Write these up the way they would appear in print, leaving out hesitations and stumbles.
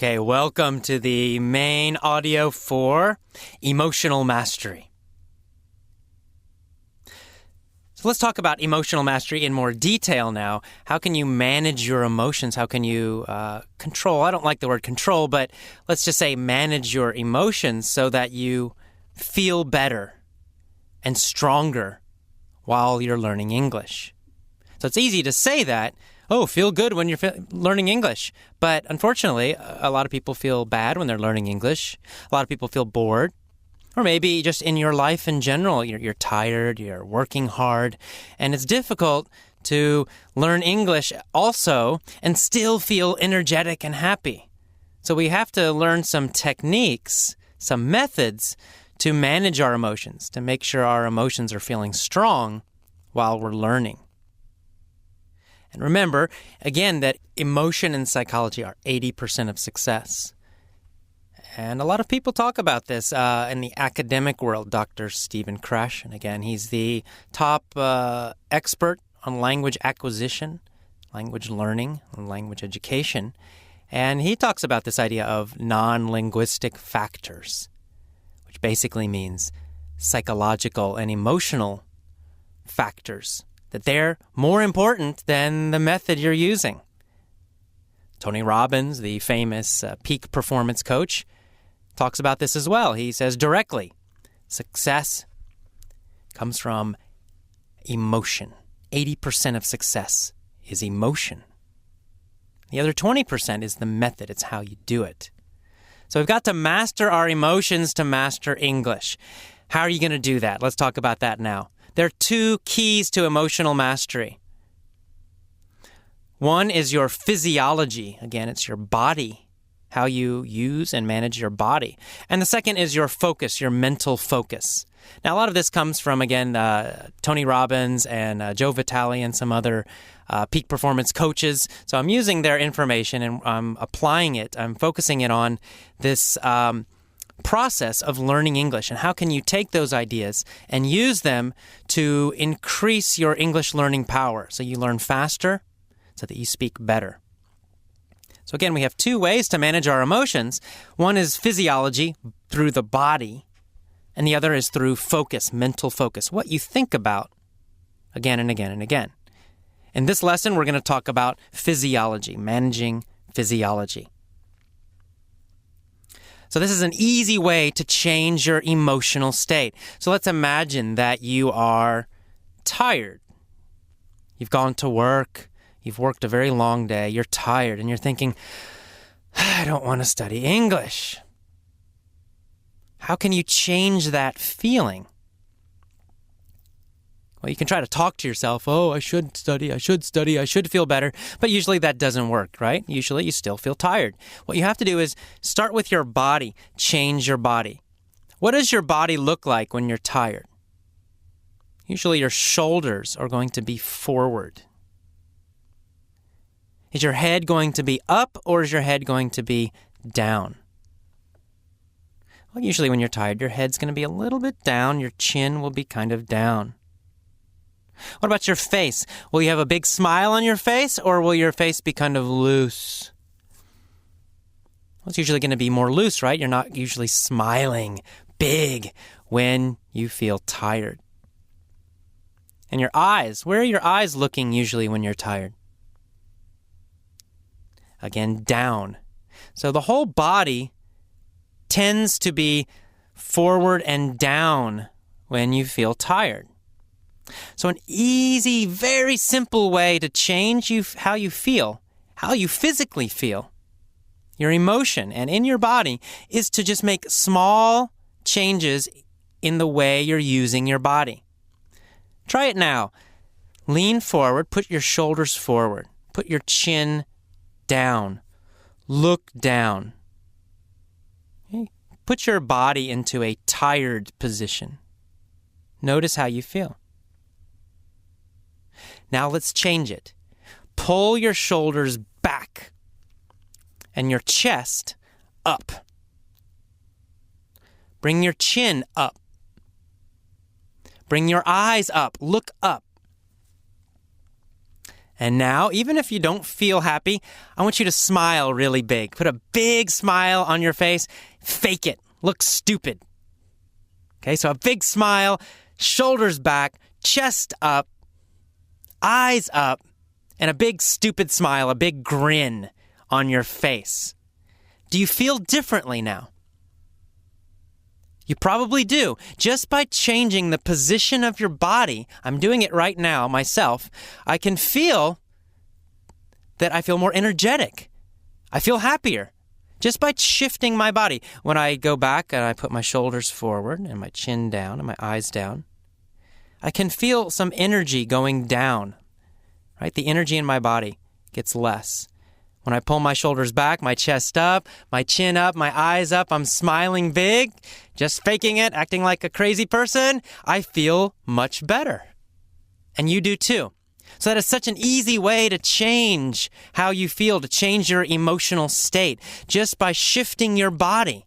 Okay, welcome to the main audio for emotional mastery. So let's talk about emotional mastery in more detail now. How can you manage your emotions? How can you control? I don't like the word control, but let's just say manage your emotions so that you feel better and stronger while you're learning English. So it's easy to say that, feel good when you're learning English. But unfortunately, a lot of people feel bad when they're learning English. A lot of people feel bored. Or maybe just in your life in general, you're tired, you're working hard, and it's difficult to learn English also and still feel energetic and happy. So we have to learn some techniques, some methods to manage our emotions, to make sure our emotions are feeling strong while we're learning. And remember, again, that emotion and psychology are 80% of success. And a lot of people talk about this in the academic world. Dr. Stephen Krashen, again, he's the top expert on language acquisition, language learning, and language education. And he talks about this idea of non-linguistic factors, which basically means psychological and emotional factors, that they're more important than the method you're using. Tony Robbins, the famous peak performance coach, talks about this as well. He says directly, success comes from emotion. 80% of success is emotion. The other 20% is the method. It's how you do it. So we've got to master our emotions to master English. How are you going to do that? Let's talk about that now. There are two keys to emotional mastery. One is your physiology. Again, it's your body, how you use and manage your body. And the second is your focus, your mental focus. Now, a lot of this comes from, again, Tony Robbins and Joe Vitale and some other peak performance coaches. So I'm using their information and I'm applying it. I'm focusing it on this process of learning English, and how can you take those ideas and use them to increase your English learning power so you learn faster so that you speak better. So again, we have two ways to manage our emotions. One is physiology through the body, and the other is through focus, mental focus, what you think about again and again and again. In this lesson, we're going to talk about physiology, managing physiology. So this is an easy way to change your emotional state. So let's imagine that you are tired. You've gone to work. You've worked a very long day. You're tired and you're thinking, I don't want to study English. How can you change that feeling? Well, you can try to talk to yourself. I should study, I should feel better. But usually that doesn't work, right? Usually you still feel tired. What you have to do is start with your body. Change your body. What does your body look like when you're tired? Usually your shoulders are going to be forward. Is your head going to be up or is your head going to be down? Well, usually when you're tired, your head's going to be a little bit down. Your chin will be kind of down. What about your face? Will you have a big smile on your face, or will your face be kind of loose? Well, it's usually going to be more loose, right? You're not usually smiling big when you feel tired. And your eyes, where are your eyes looking usually when you're tired? Again, down. So the whole body tends to be forward and down when you feel tired. So an easy, very simple way to change how you feel, how you physically feel, your emotion and in your body, is to just make small changes in the way you're using your body. Try it now. Lean forward, put your shoulders forward, put your chin down, look down. Okay? Put your body into a tired position. Notice how you feel. Now let's change it. Pull your shoulders back and your chest up. Bring your chin up. Bring your eyes up. Look up. And now, even if you don't feel happy, I want you to smile really big. Put a big smile on your face. Fake it. Look stupid. Okay, so a big smile, shoulders back, chest up, eyes up, and a big stupid smile, a big grin on your face. Do you feel differently now? You probably do. Just by changing the position of your body, I'm doing it right now myself, I can feel that I feel more energetic. I feel happier. Just by shifting my body. When I go back and I put my shoulders forward and my chin down and my eyes down, I can feel some energy going down, right? The energy in my body gets less. When I pull my shoulders back, my chest up, my chin up, my eyes up, I'm smiling big, just faking it, acting like a crazy person, I feel much better. And you do too. So that is such an easy way to change how you feel, to change your emotional state, just by shifting your body.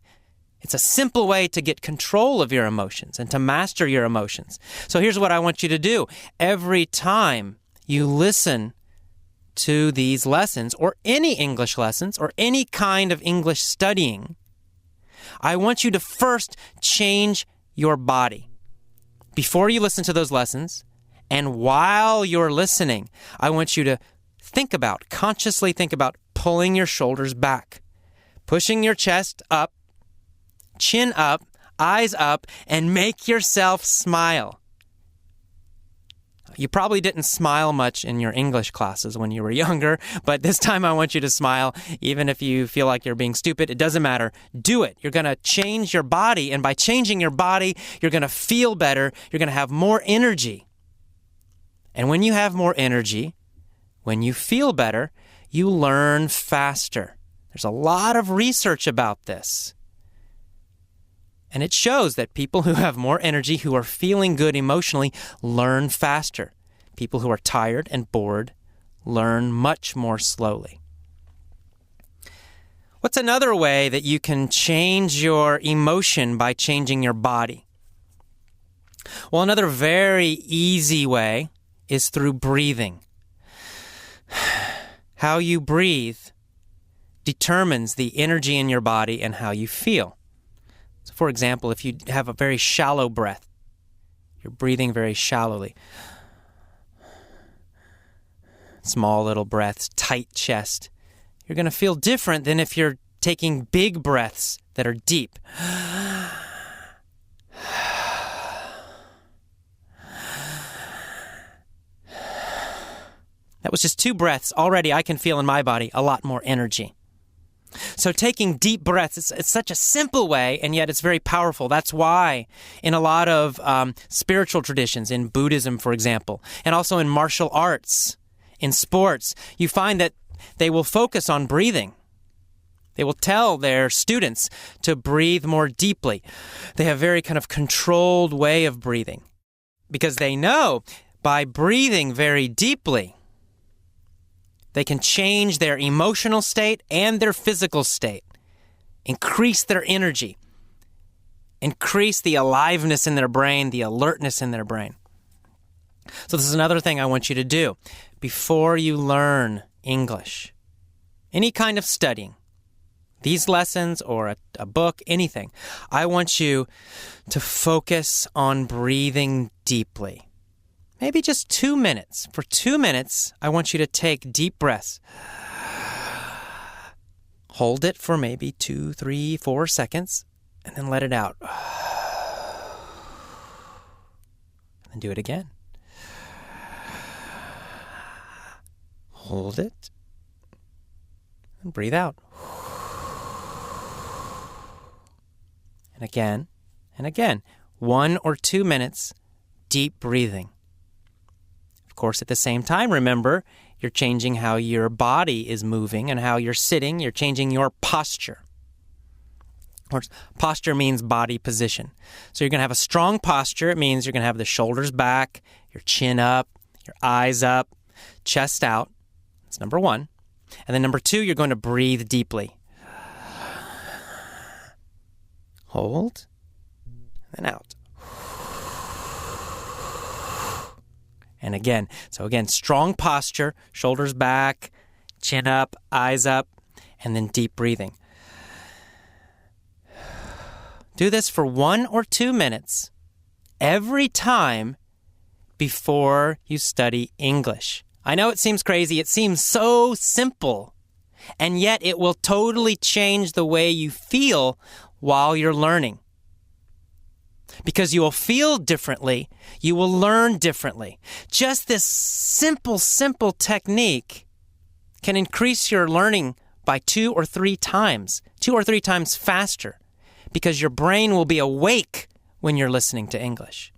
It's a simple way to get control of your emotions and to master your emotions. So here's what I want you to do. Every time you listen to these lessons, or any English lessons, or any kind of English studying, I want you to first change your body. Before you listen to those lessons, and while you're listening, I want you to consciously think about pulling your shoulders back, pushing your chest up, chin up, eyes up, and make yourself smile. You probably didn't smile much in your English classes when you were younger, but this time I want you to smile, even if you feel like you're being stupid. It doesn't matter. Do it. You're going to change your body, and by changing your body, you're going to feel better. You're going to have more energy. And when you have more energy, when you feel better, you learn faster. There's a lot of research about this. And it shows that people who have more energy, who are feeling good emotionally, learn faster. People who are tired and bored learn much more slowly. What's another way that you can change your emotion by changing your body? Well, another very easy way is through breathing. How you breathe determines the energy in your body and how you feel. So for example, if you have a very shallow breath, you're breathing very shallowly. Small little breaths, tight chest. You're going to feel different than if you're taking big breaths that are deep. That was just 2 breaths. Already I can feel in my body a lot more energy. So taking deep breaths, it's such a simple way, and yet it's very powerful. That's why in a lot of spiritual traditions, in Buddhism, for example, and also in martial arts, in sports, you find that they will focus on breathing. They will tell their students to breathe more deeply. They have a very kind of controlled way of breathing because they know by breathing very deeply, they can change their emotional state and their physical state, increase their energy, increase the aliveness in their brain, the alertness in their brain. So this is another thing I want you to do. Before you learn English, any kind of studying, these lessons or a book, anything, I want you to focus on breathing deeply. Maybe just 2 minutes. For 2 minutes, I want you to take deep breaths. Hold it for maybe 2, 3, 4 seconds, and then let it out. And do it again. Hold it, and breathe out. And again, and again. 1 or 2 minutes, deep breathing. Of course, at the same time, remember, you're changing how your body is moving and how you're sitting. You're changing your posture. Of course, posture means body position. So you're going to have a strong posture. It means you're going to have the shoulders back, your chin up, your eyes up, chest out. That's number 1. And then number 2, you're going to breathe deeply. Hold, and then out. And again, strong posture, shoulders back, chin up, eyes up, and then deep breathing. Do this for 1 or 2 minutes every time before you study English. I know it seems crazy. It seems so simple. And yet it will totally change the way you feel while you're learning. Because you will feel differently. You will learn differently. Just this simple technique can increase your learning by 2 or 3 times. 2 or 3 times faster. Because your brain will be awake when you're listening to English.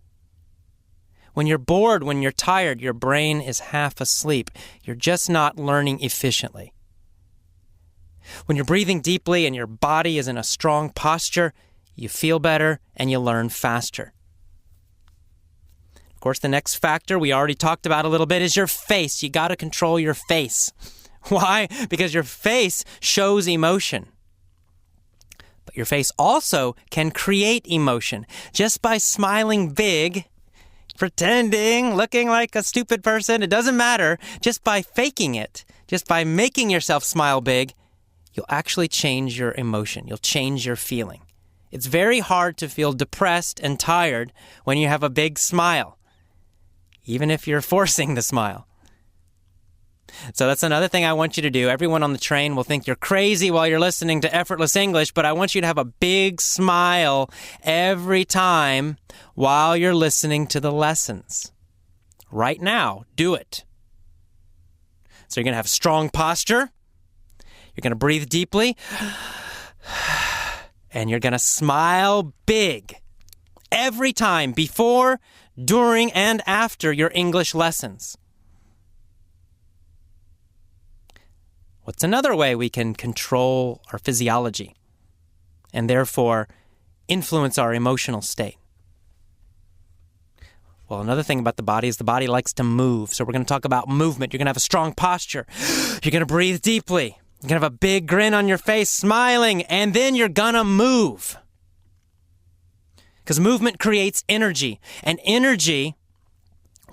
When you're bored, when you're tired, your brain is half asleep. You're just not learning efficiently. When you're breathing deeply and your body is in a strong posture, you feel better and you learn faster. Of course, the next factor we already talked about a little bit is your face. You got to control your face. Why? Because your face shows emotion. But your face also can create emotion just by smiling big, pretending, looking like a stupid person. It doesn't matter. Just by faking it, just by making yourself smile big, you'll actually change your emotion. You'll change your feeling. It's very hard to feel depressed and tired when you have a big smile, even if you're forcing the smile. So that's another thing I want you to do. Everyone on the train will think you're crazy while you're listening to Effortless English, but I want you to have a big smile every time while you're listening to the lessons. Right now, do it. So you're going to have strong posture. You're going to breathe deeply. And you're going to smile big every time before, during, and after your English lessons. What's another way we can control our physiology and therefore influence our emotional state? Well, another thing about the body is the body likes to move. So we're going to talk about movement. You're going to have a strong posture. You're going to breathe deeply. You're going to have a big grin on your face, smiling, and then you're going to move. Because movement creates energy, and energy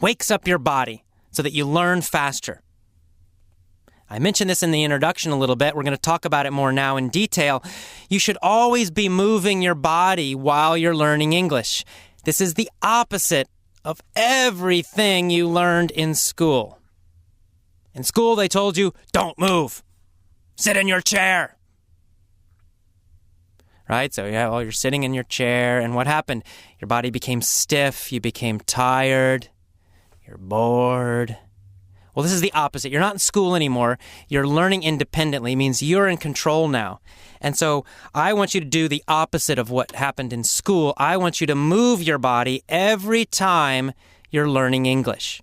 wakes up your body so that you learn faster. I mentioned this in the introduction a little bit. We're going to talk about it more now in detail. You should always be moving your body while you're learning English. This is the opposite of everything you learned in school. In school, they told you, don't move. Sit in your chair. Right? So you're sitting in your chair, and what happened? Your body became stiff. You became tired. You're bored. Well, this is the opposite. You're not in school anymore. You're learning independently. It means you're in control now. And so I want you to do the opposite of what happened in school. I want you to move your body every time you're learning English.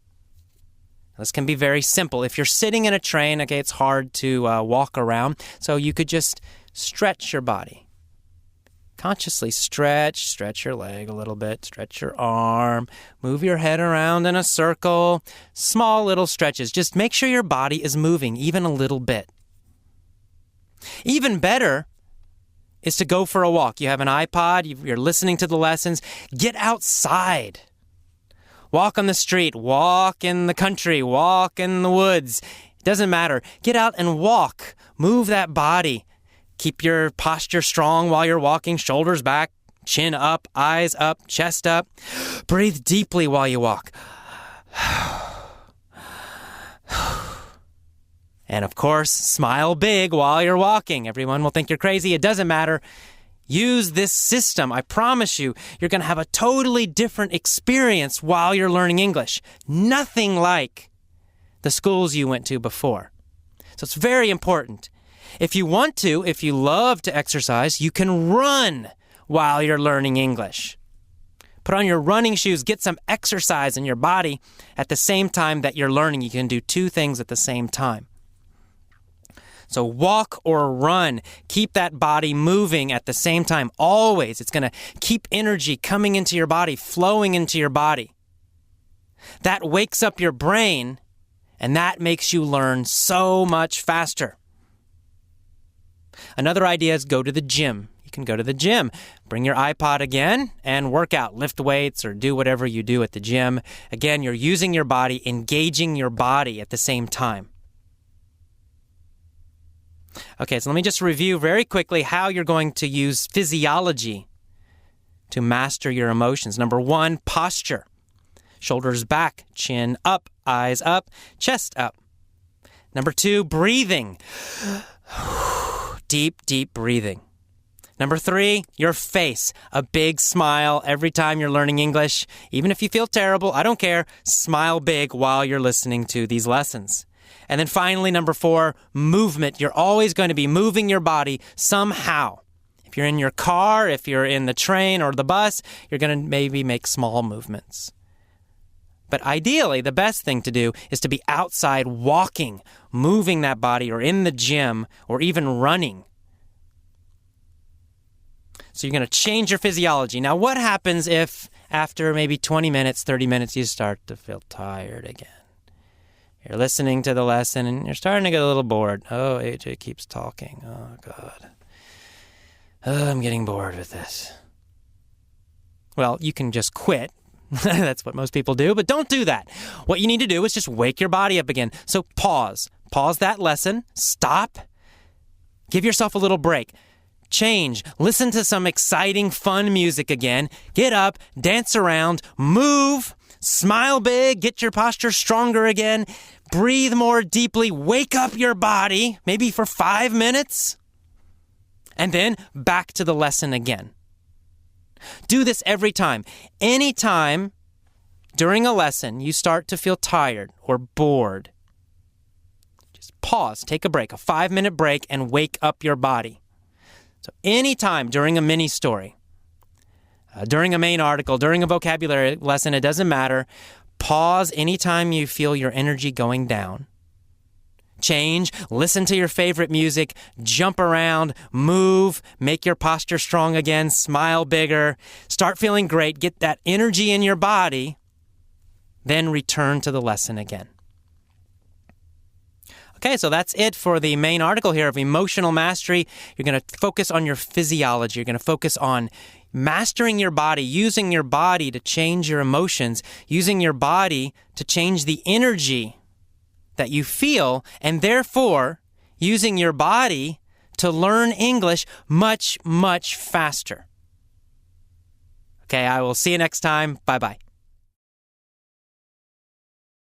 This can be very simple. If you're sitting in a train, okay, it's hard to walk around. So you could just stretch your body. Consciously stretch your leg a little bit, stretch your arm, move your head around in a circle, small little stretches. Just make sure your body is moving even a little bit. Even better is to go for a walk. You have an iPod, you're listening to the lessons. Get outside. Walk on the street, walk in the country, walk in the woods. It doesn't matter. Get out and walk. Move that body. Keep your posture strong while you're walking, shoulders back, chin up, eyes up, chest up. Breathe deeply while you walk. And of course, smile big while you're walking. Everyone will think you're crazy. It doesn't matter. Use this system. I promise you, you're going to have a totally different experience while you're learning English. Nothing like the schools you went to before. So it's very important. If you want to, if you love to exercise, you can run while you're learning English. Put on your running shoes, get some exercise in your body at the same time that you're learning. You can do 2 things at the same time. So walk or run. Keep that body moving at the same time. Always. It's going to keep energy coming into your body, flowing into your body. That wakes up your brain, and that makes you learn so much faster. Another idea is go to the gym. You can go to the gym. Bring your iPod again and work out. Lift weights or do whatever you do at the gym. Again, you're using your body, engaging your body at the same time. Okay, so let me just review very quickly how you're going to use physiology to master your emotions. Number 1, posture. Shoulders back, chin up, eyes up, chest up. Number 2, breathing. Deep, deep breathing. Number 3, your face. A big smile every time you're learning English. Even if you feel terrible, I don't care. Smile big while you're listening to these lessons. And then finally, number 4, movement. You're always going to be moving your body somehow. If you're in your car, if you're in the train or the bus, you're going to maybe make small movements. But ideally, the best thing to do is to be outside walking, moving that body, or in the gym, or even running. So you're going to change your physiology. Now, what happens if after maybe 20 minutes, 30 minutes, you start to feel tired again? You're listening to the lesson and you're starting to get a little bored. Oh, AJ keeps talking. Oh, God. Oh, I'm getting bored with this. Well, you can just quit. That's what most people do, but don't do that. What you need to do is just wake your body up again. So pause. Pause that lesson. Stop. Give yourself a little break. Change. Listen to some exciting, fun music again. Get up, dance around, move, smile big, get your posture stronger again. Breathe more deeply. Wake up your body, maybe for 5 minutes. And then back to the lesson again. Do this every time. Anytime during a lesson you start to feel tired or bored, just pause, take a break, a 5-minute break, and wake up your body. So anytime during a mini story, during a main article, during a vocabulary lesson, it doesn't matter. Pause anytime you feel your energy going down. Change, listen to your favorite music, jump around, move, make your posture strong again, smile bigger, start feeling great, get that energy in your body, then return to the lesson again. Okay, so that's it for the main article here of emotional mastery. You're going to focus on your physiology. You're going to focus on mastering your body, using your body to change your emotions, using your body to change the energy that you feel, and therefore using your body to learn English much, much faster. Okay, I will see you next time. Bye-bye.